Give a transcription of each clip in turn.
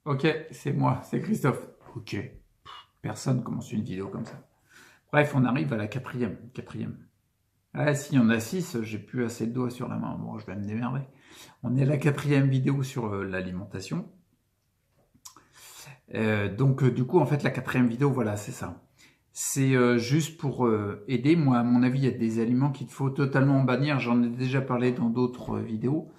Ok, c'est moi, c'est Christophe. Ok, personne commence une vidéo comme ça. Bref, on arrive à la quatrième. Ah, s'il y en a 6, j'ai plus assez de doigts sur la main. Bon, je vais me démerder. On est à la quatrième vidéo sur l'alimentation. Donc, du coup, en fait, la quatrième vidéo, voilà, c'est ça. C'est juste pour aider. Moi, à mon avis, il y a des aliments qu'il faut totalement bannir. J'en ai déjà parlé dans d'autres vidéos.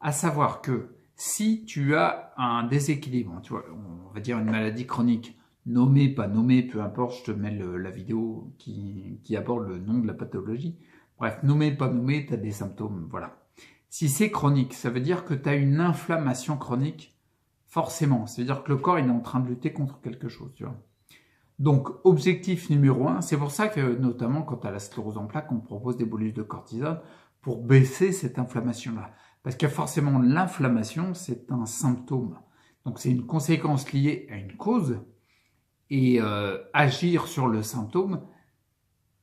À savoir que si tu as un déséquilibre, tu vois, on va dire une maladie chronique, nommée, pas nommée, peu importe, je te mets la vidéo qui aborde le nom de la pathologie. Bref, nommée, pas nommée, tu as des symptômes, voilà. Si c'est chronique, ça veut dire que tu as une inflammation chronique, forcément. Ça veut dire que le corps il est en train de lutter contre quelque chose, tu vois. Donc, objectif numéro un, c'est pour ça que, notamment, quand tu as la sclérose en plaques, on propose des bolus de cortisone pour baisser cette inflammation-là. Parce que forcément, l'inflammation, c'est un symptôme. Donc, c'est une conséquence liée à une cause. Et agir sur le symptôme,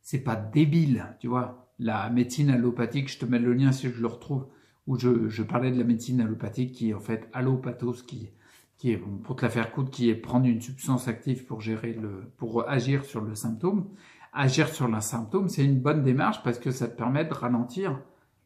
c'est pas débile, tu vois. La médecine allopathique, je te mets le lien si je le retrouve, où je parlais de la médecine allopathique qui est en fait allopathos, qui est, pour te la faire courte, qui est prendre une substance active pour agir sur le symptôme. Agir sur le symptôme, c'est une bonne démarche parce que ça te permet de ralentir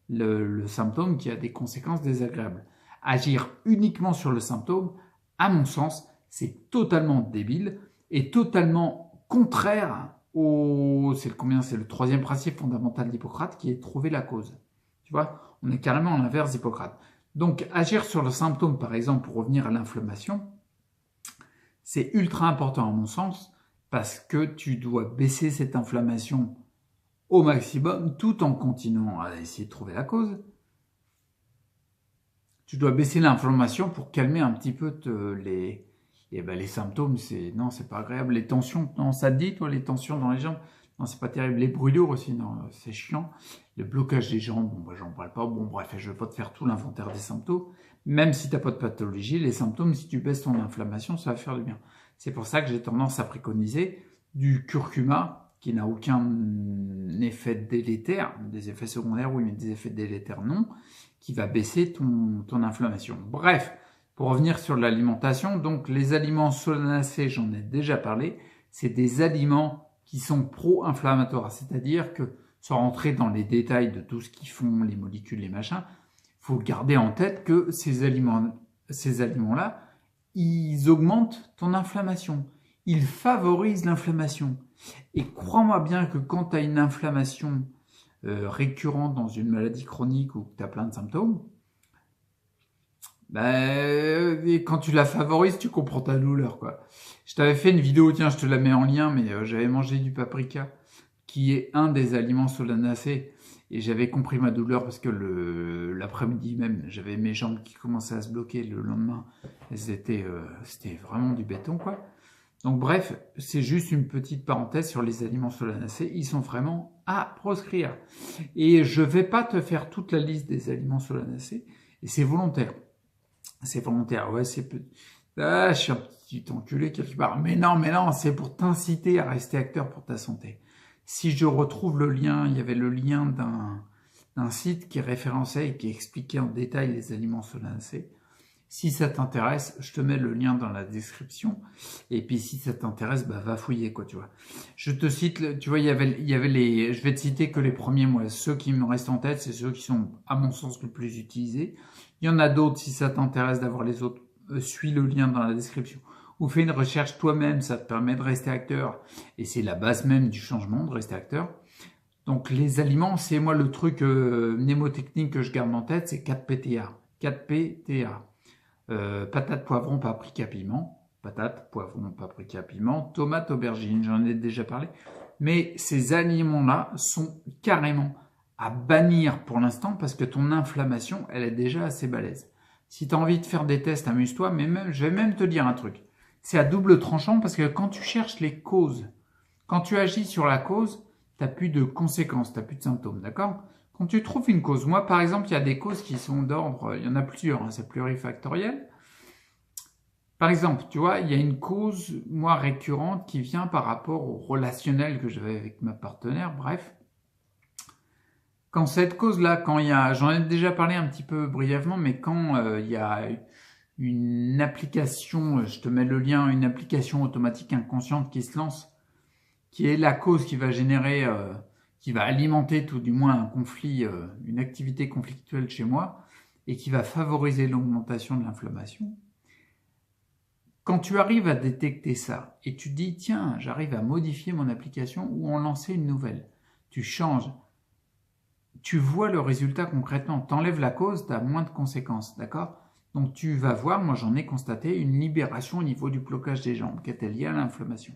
le symptôme qui a des conséquences désagréables. Agir uniquement sur le symptôme, à mon sens, c'est totalement débile et totalement contraire c'est le troisième principe fondamental d'Hippocrate qui est trouver la cause. Tu vois, on est carrément à l'inverse d'Hippocrate. Donc, agir sur le symptôme, par exemple, pour revenir à l'inflammation, c'est ultra important à mon sens parce que tu dois baisser cette inflammation au maximum tout en continuant à essayer de trouver la cause. Tu dois baisser l'inflammation pour calmer un petit peu les symptômes. Non, c'est pas agréable. Les tensions, non, ça te dit, toi, les tensions dans les jambes? Non, c'est pas terrible. Les brûlures aussi, non, c'est chiant. Le blocage des jambes, bon, bah, j'en parle pas. Bon, bref, je vais pas te faire tout l'inventaire des symptômes. Même si t'as pas de pathologie, les symptômes, si tu baisses ton inflammation, ça va faire du bien. C'est pour ça que j'ai tendance à préconiser du curcuma, qui n'a aucun effet délétère, des effets secondaires, oui, mais des effets délétères, non, qui va baisser ton inflammation. Bref, pour revenir sur l'alimentation, donc les aliments solanacés, j'en ai déjà parlé, c'est des aliments qui sont pro-inflammatoires, c'est-à-dire que, sans rentrer dans les détails de tout ce qu'ils font, les molécules, les machins, il faut garder en tête que ces aliments-là, ils augmentent ton inflammation. Ils favorisent l'inflammation. Et crois-moi bien que quand tu as une inflammation récurrente dans une maladie chronique ou que tu as plein de symptômes, et quand tu la favorises, tu comprends ta douleur, quoi. Je t'avais fait une vidéo, tiens, je te la mets en lien, mais j'avais mangé du paprika, qui est un des aliments solanacés, et j'avais compris ma douleur parce que l'après-midi même, j'avais mes jambes qui commençaient à se bloquer le lendemain. C'était vraiment du béton, quoi. Donc bref, c'est juste une petite parenthèse sur les aliments solanacés. Ils sont vraiment à proscrire. Et je vais pas te faire toute la liste des aliments solanacés, et c'est volontaire. C'est volontaire, ouais, Ah, je suis un petit enculé quelque part. Mais non, c'est pour t'inciter à rester acteur pour ta santé. Si je retrouve le lien, il y avait le lien d'un site qui référençait et qui expliquait en détail les aliments solanacés. Si ça t'intéresse, je te mets le lien dans la description. Et puis si ça t'intéresse, bah va fouiller, quoi, tu vois. Je te cite, tu vois, il y avait les, je vais te citer que les premiers, moi, ceux qui me restent en tête, c'est ceux qui sont, à mon sens, le plus utilisés. Il y en a d'autres, si ça t'intéresse d'avoir les autres, suis le lien dans la description. Ou fais une recherche toi-même, ça te permet de rester acteur. Et c'est la base même du changement, de rester acteur. Donc les aliments, c'est moi le truc mnémotechnique que je garde en tête, c'est 4 PTA. 4 PTA. Patate, poivron, paprika, piment. Patate, poivron, paprika, piment. Tomate, aubergine, j'en ai déjà parlé. Mais ces aliments-là sont carrément à bannir pour l'instant parce que ton inflammation, elle est déjà assez balèze. Si tu as envie de faire des tests, amuse-toi, mais même, je vais même te dire un truc. C'est à double tranchant parce que quand tu cherches les causes, quand tu agis sur la cause, tu n'as plus de conséquences, tu n'as plus de symptômes, d'accord? Quand tu trouves une cause, moi par exemple, il y a des causes qui sont d'ordre, il y en a plusieurs, hein, c'est plurifactoriel. Par exemple, tu vois, il y a une cause, moi, récurrente qui vient par rapport au relationnel que j'avais avec ma partenaire, bref. Quand cette cause-là, quand il y a, j'en ai déjà parlé un petit peu brièvement, mais quand il y a une application, je te mets le lien, une application automatique inconsciente qui se lance, qui est la cause qui va générer, qui va alimenter tout du moins un conflit, une activité conflictuelle chez moi, et qui va favoriser l'augmentation de l'inflammation. Quand tu arrives à détecter ça, et tu dis, tiens, j'arrive à modifier mon application ou en lancer une nouvelle, tu changes, tu vois le résultat concrètement, t'enlèves la cause, tu as moins de conséquences, d'accord? Donc tu vas voir, moi j'en ai constaté, une libération au niveau du blocage des jambes, qui était liée à l'inflammation.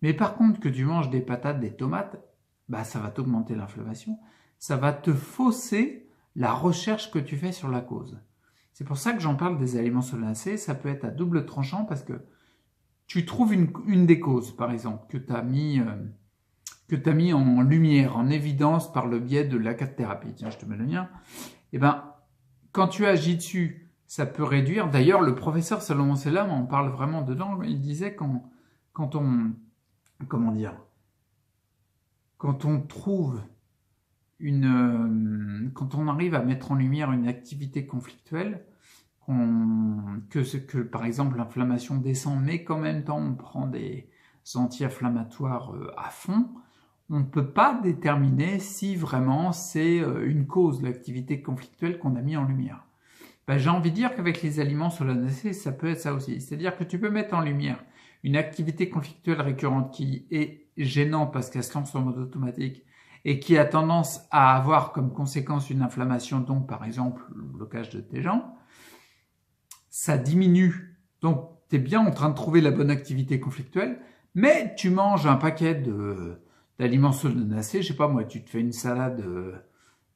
Mais par contre, que tu manges des patates, des tomates, bah ça va t'augmenter l'inflammation, ça va te fausser la recherche que tu fais sur la cause. C'est pour ça que j'en parle des aliments solacés, ça peut être à double tranchant parce que tu trouves une des causes, par exemple, que tu as mis en lumière, en évidence par le biais de l'acate-thérapie. Tiens, je te mets le lien. Eh ben, quand tu agis dessus, ça peut réduire. D'ailleurs, le professeur Salomon Selam en parle vraiment dedans. Il disait quand on trouve quand on arrive à mettre en lumière une activité conflictuelle, que par exemple l'inflammation descend, mais qu'en même temps on prend des anti-inflammatoires à fond, on ne peut pas déterminer si vraiment c'est une cause, l'activité conflictuelle qu'on a mis en lumière. Ben, j'ai envie de dire qu'avec les aliments solanacés, ça peut être ça aussi. C'est-à-dire que tu peux mettre en lumière une activité conflictuelle récurrente qui est gênante parce qu'elle se lance en mode automatique et qui a tendance à avoir comme conséquence une inflammation, donc par exemple le blocage de tes jambes, ça diminue. Donc tu es bien en train de trouver la bonne activité conflictuelle, mais tu manges un paquet d'aliments solanacés, je sais pas moi, tu te fais une salade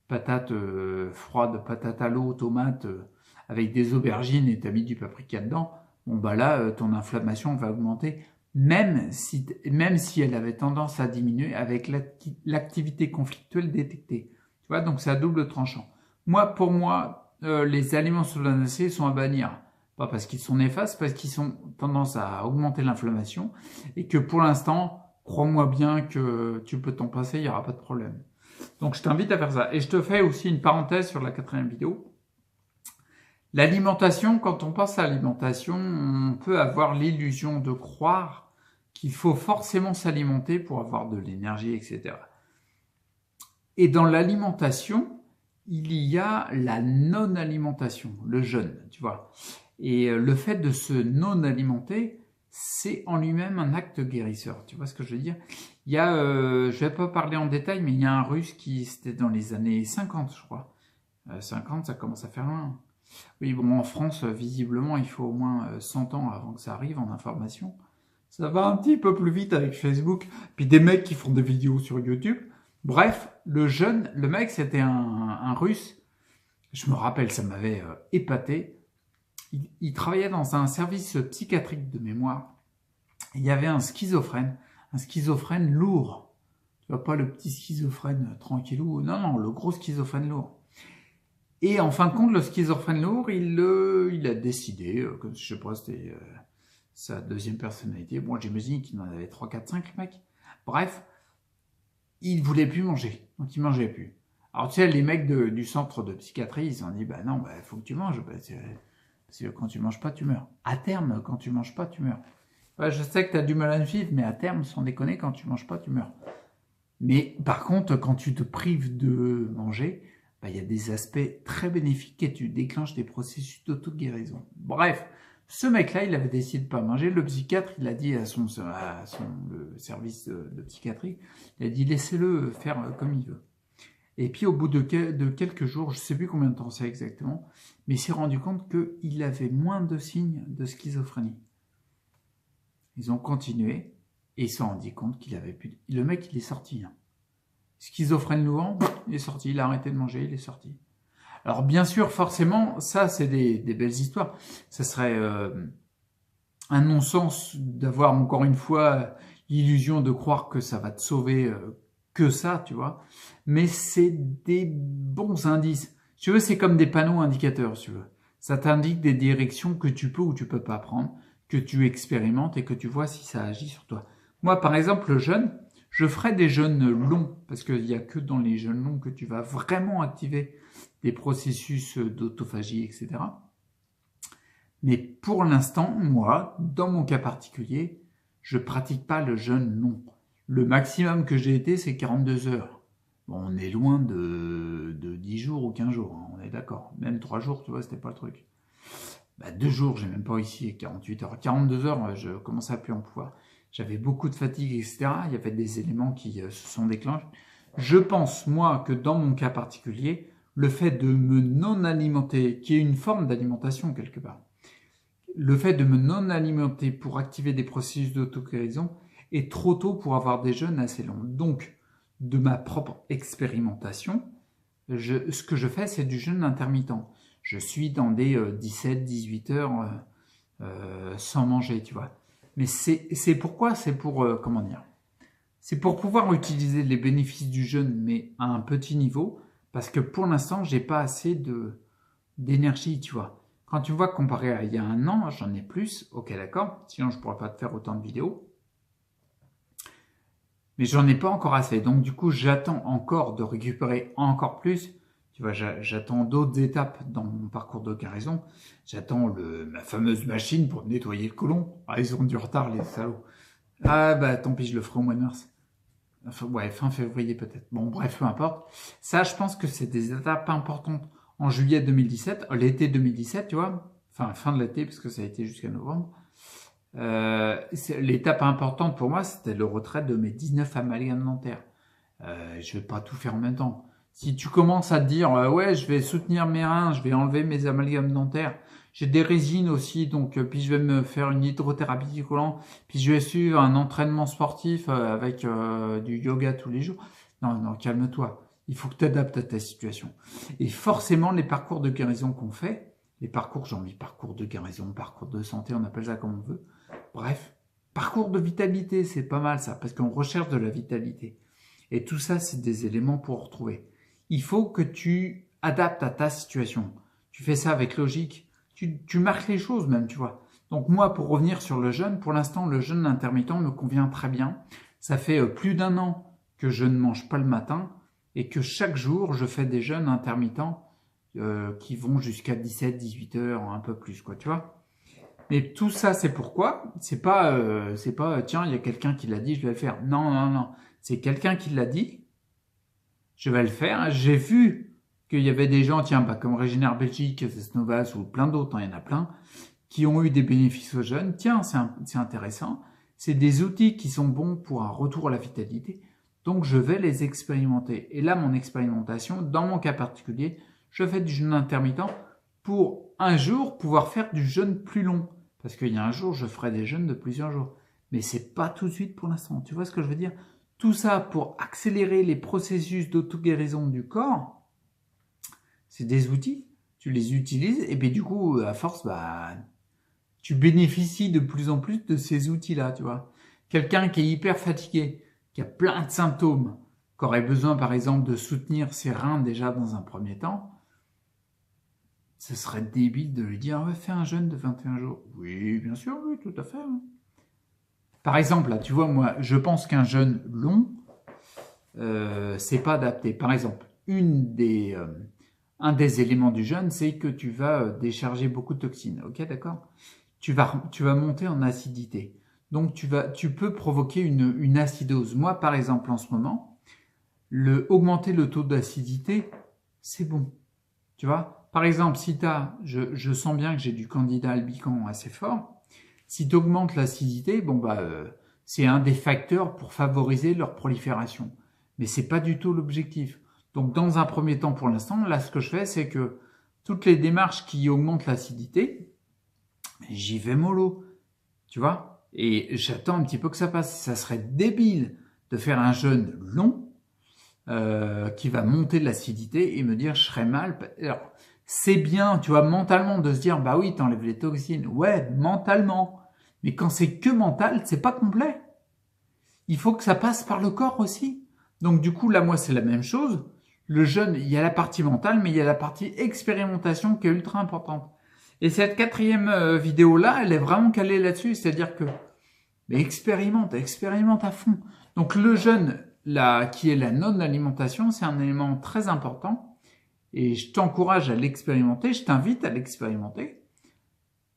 patates froides, patates à l'eau, tomates, avec des aubergines et tu as mis du paprika dedans, bon bah là, ton inflammation va augmenter, même si elle avait tendance à diminuer avec l'activité conflictuelle détectée. Tu vois, donc c'est à double tranchant. Pour moi, les aliments solanacés sont à bannir. Pas parce qu'ils sont néfastes, parce qu'ils ont tendance à augmenter l'inflammation et que pour l'instant, crois-moi bien que tu peux t'en passer, il n'y aura pas de problème. Donc je t'invite à faire ça. Et je te fais aussi une parenthèse sur la 4e vidéo. L'alimentation, quand on pense à l'alimentation, on peut avoir l'illusion de croire qu'il faut forcément s'alimenter pour avoir de l'énergie, etc. Et dans l'alimentation, il y a la non-alimentation, le jeûne, tu vois. Et le fait de se non-alimenter, c'est en lui-même un acte guérisseur. Tu vois ce que je veux dire? Il y a, je vais pas parler en détail, mais il y a un Russe c'était dans les années 50, je crois. 50, ça commence à faire loin. Oui, bon, en France, visiblement, il faut au moins 100 ans avant que ça arrive en information. Ça va un petit peu plus vite avec Facebook, puis des mecs qui font des vidéos sur YouTube. Bref, le mec, c'était un Russe. Je me rappelle, ça m'avait épaté. Il travaillait dans un service psychiatrique de mémoire. Il y avait un schizophrène lourd. Tu vois, pas le petit schizophrène tranquillou. Non, le gros schizophrène lourd. Et en fin de compte, le schizophrène lourd, il a décidé, que je sais pas, c'était sa deuxième personnalité. Bon, j'imagine qu'il en avait 3, 4, 5, le mec. Bref, il voulait plus manger. Donc, il mangeait plus. Alors, tu sais, les mecs du centre de psychiatrie, ils ont dit, bah non, bah, faut que tu manges. Bah, parce que quand tu manges pas, tu meurs. À terme, quand tu manges pas, tu meurs. Ouais, je sais que tu as du mal à le vivre, mais à terme, sans déconner, quand tu manges pas, tu meurs. Mais par contre, quand tu te prives de manger, bah, y a des aspects très bénéfiques et tu déclenches des processus d'auto-guérison. Bref, ce mec-là, il avait décidé de pas manger. Le psychiatre, il a dit à le service de psychiatrie, il a dit laissez-le faire comme il veut. Et puis au bout de quelques jours, je sais plus combien de temps c'est exactement, mais il s'est rendu compte qu'il avait moins de signes de schizophrénie. Ils ont continué et ils se sont rendus compte qu'il avait plus. Le mec, il est sorti. Schizophrène lourd, il est sorti, il a arrêté de manger, il est sorti. Alors bien sûr, forcément, ça c'est des belles histoires. Ça serait un non-sens d'avoir encore une fois l'illusion de croire que ça va te sauver que ça, tu vois. Mais c'est des bons indices. Si tu veux, c'est comme des panneaux indicateurs, si tu veux. Ça t'indique des directions que tu peux ou tu peux pas prendre, que tu expérimentes et que tu vois si ça agit sur toi. Moi, par exemple, le jeûne, je ferai des jeûnes longs, parce qu'il n'y a que dans les jeûnes longs que tu vas vraiment activer des processus d'autophagie, etc. Mais pour l'instant, moi, dans mon cas particulier, je pratique pas le jeûne long. Le maximum que j'ai été, c'est 42 heures. Bon, on est loin de 10 jours ou 15 jours, hein, on est d'accord. Même 3 jours, tu vois, c'était pas le truc. 2 jours, j'ai même pas réussi, 48 heures. 42 heures, je commençais à plus en pouvoir. J'avais beaucoup de fatigue, etc. Il y avait des éléments qui se sont déclenchés. Je pense, moi, que dans mon cas particulier, le fait de me non alimenter, qui est une forme d'alimentation quelque part, le fait de me non alimenter pour activer des processus d'auto-guérison est trop tôt pour avoir des jeûnes assez longs. Donc, de ma propre expérimentation, ce que je fais, c'est du jeûne intermittent. Je suis dans des 17-18 heures sans manger, tu vois. Mais c'est pourquoi? C'est pour, comment dire? C'est pour pouvoir utiliser les bénéfices du jeûne, mais à un petit niveau, parce que pour l'instant, j'ai pas assez d'énergie, tu vois. Quand tu vois comparé à il y a un an, j'en ai plus, ok d'accord, sinon je pourrais pas te faire autant de vidéos. Mais j'en ai pas encore assez, donc du coup j'attends encore de récupérer encore plus. Tu vois, j'attends d'autres étapes dans mon parcours de guérison. J'attends ma fameuse machine pour nettoyer le côlon. Ah, ils ont du retard les salauds. Ah bah tant pis, je le ferai au mois de mars. Enfin, ouais, fin février peut-être. Bon bref, peu importe. Ça, je pense que c'est des étapes importantes. En juillet 2017, l'été 2017, tu vois, enfin fin de l'été, parce que ça a été jusqu'à novembre, l'étape importante pour moi, c'était le retrait de mes 19 amalgames dentaires. Je vais pas tout faire en même temps. Si tu commences à te dire, ouais, je vais soutenir mes reins, je vais enlever mes amalgames dentaires, j'ai des résines aussi, donc puis je vais me faire une hydrothérapie du côlon, puis je vais suivre un entraînement sportif avec du yoga tous les jours. Non, non, calme-toi. Il faut que tu adaptes à ta situation. Et forcément, les parcours de guérison qu'on fait, les parcours, j'en mis parcours de guérison, parcours de santé, on appelle ça comme on veut. Bref, parcours de vitalité, c'est pas mal ça, parce qu'on recherche de la vitalité. Et tout ça, c'est des éléments pour retrouver. Il faut que tu adaptes à ta situation. Tu fais ça avec logique. Tu marques les choses même, tu vois. Donc moi, pour revenir sur le jeûne, pour l'instant, le jeûne intermittent me convient très bien. Ça fait plus d'un an que je ne mange pas le matin et que chaque jour, je fais des jeûnes intermittents qui vont jusqu'à 17-18 heures, un peu plus, quoi, tu vois. Mais tout ça, c'est pourquoi? C'est pas, tiens, il y a quelqu'un qui l'a dit, je vais le faire. Non, non, non. C'est quelqu'un qui l'a dit, je vais le faire. J'ai vu qu'il y avait des gens, tiens, comme Régénère Belgique, Cesnovas ou plein d'autres, il y en a plein, qui ont eu des bénéfices aux jeunes. Tiens, c'est intéressant. C'est des outils qui sont bons pour un retour à la vitalité. Donc, je vais les expérimenter. Et là, mon expérimentation, dans mon cas particulier, je fais du jeûne intermittent pour un jour pouvoir faire du jeûne plus long. Parce qu'il y a un jour, je ferai des jeûnes de plusieurs jours. Mais c'est pas tout de suite pour l'instant. Tu vois ce que je veux dire? Tout ça pour accélérer les processus d'auto-guérison du corps. C'est des outils. Tu les utilises et puis du coup, à force, tu bénéficies de plus en plus de ces outils-là, tu vois. Quelqu'un qui est hyper fatigué, qui a plein de symptômes, qui aurait besoin, par exemple, de soutenir ses reins déjà dans un premier temps, ce serait débile de lui dire « Ouais, fais un jeûne de 21 jours. » Oui, bien sûr, oui, tout à fait. Par exemple, là, tu vois, moi, je pense qu'un jeûne long, c'est pas adapté. Par exemple, un des éléments du jeûne, c'est que tu vas décharger beaucoup de toxines. Ok, d'accord? Tu vas monter en acidité. Donc, tu peux provoquer une acidose. Moi, par exemple, en ce moment, augmenter le taux d'acidité, c'est bon. Tu vois? Par exemple, si je sens bien que j'ai du candida albicans assez fort, si tu augmentes l'acidité, c'est un des facteurs pour favoriser leur prolifération. Mais c'est pas du tout l'objectif. Donc, dans un premier temps, pour l'instant, là, ce que je fais, c'est que toutes les démarches qui augmentent l'acidité, j'y vais mollo. Tu vois? Et j'attends un petit peu que ça passe. Ça serait débile de faire un jeûne long qui va monter l'acidité et me dire je serais mal. Alors, c'est bien, tu vois, mentalement de se dire bah oui, t'enlèves les toxines. Ouais, mentalement. Mais quand c'est que mental, c'est pas complet. Il faut que ça passe par le corps aussi. Donc du coup, là, moi, c'est la même chose. Le jeûne, il y a la partie mentale, mais il y a la partie expérimentation qui est ultra importante. Et cette quatrième vidéo-là, elle est vraiment calée là-dessus. C'est-à-dire que mais expérimente à fond. Donc le jeûne, qui est la non-alimentation, c'est un élément très important. Et je t'encourage à l'expérimenter, je t'invite à l'expérimenter.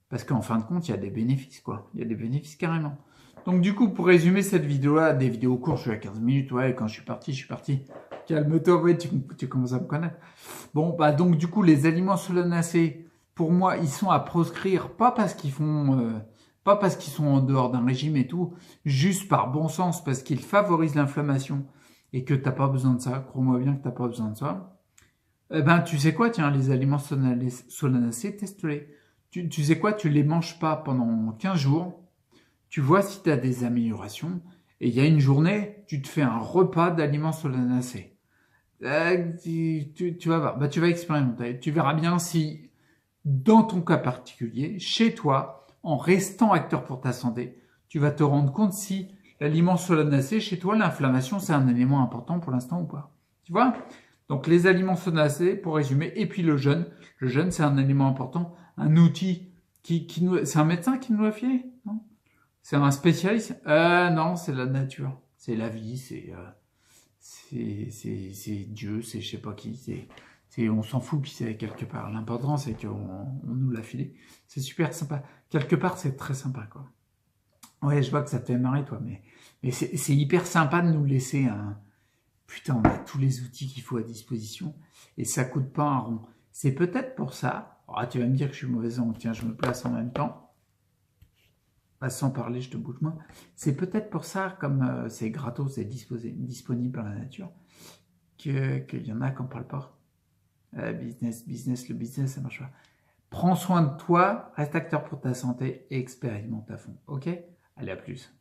Parce qu'en fin de compte, il y a des bénéfices, quoi. Il y a des bénéfices carrément. Donc du coup, pour résumer cette vidéo-là, des vidéos courtes, je suis à 15 minutes, ouais, quand je suis parti, je suis parti. Calme-toi, ouais, tu commences à me connaître. Bon, bah donc du coup, les aliments solanacés, pour moi, ils sont à proscrire, pas parce qu'ils font... pas parce qu'ils sont en dehors d'un régime et tout, juste par bon sens, parce qu'ils favorisent l'inflammation et que t'as pas besoin de ça. Crois-moi bien que t'as pas besoin de ça. Eh ben, tu sais quoi, tiens, les aliments solanacés, teste-les. Tu sais quoi, tu les manges pas pendant 15 jours, tu vois si tu as des améliorations, et il y a une journée, tu te fais un repas d'aliments solanacés. Tu vas voir, bah, tu vas expérimenter, tu verras bien si, dans ton cas particulier, chez toi, en restant acteur pour ta santé, tu vas te rendre compte si l'aliment solanacé, chez toi, l'inflammation, c'est un élément important pour l'instant ou pas. Tu vois? Donc les aliments solanacés, pour résumer, et puis le jeûne. Le jeûne, c'est un élément important, un outil qui nous... C'est un médecin qui nous l'a filé, non? C'est un spécialiste? Non, c'est la nature. C'est la vie, c'est Dieu, c'est je sais pas qui, on s'en fout qui c'est quelque part. L'important, c'est qu'on nous l'a filé. C'est super sympa. Quelque part, c'est très sympa, quoi. Ouais, je vois que ça te fait marrer, toi, mais c'est hyper sympa de nous laisser un... Putain, on a tous les outils qu'il faut à disposition et ça coûte pas un rond. C'est peut-être pour ça... Ah, tu vas me dire que je suis mauvais angle. Tiens, je me place en même temps. Bah, sans parler, je te bouge moins. C'est peut-être pour ça, comme c'est gratos, c'est disponible dans la nature, qu'il y en a qui n'en parlent pas. Le business, ça marche pas. Prends soin de toi, reste acteur pour ta santé et expérimente à fond. Ok? Allez, à plus.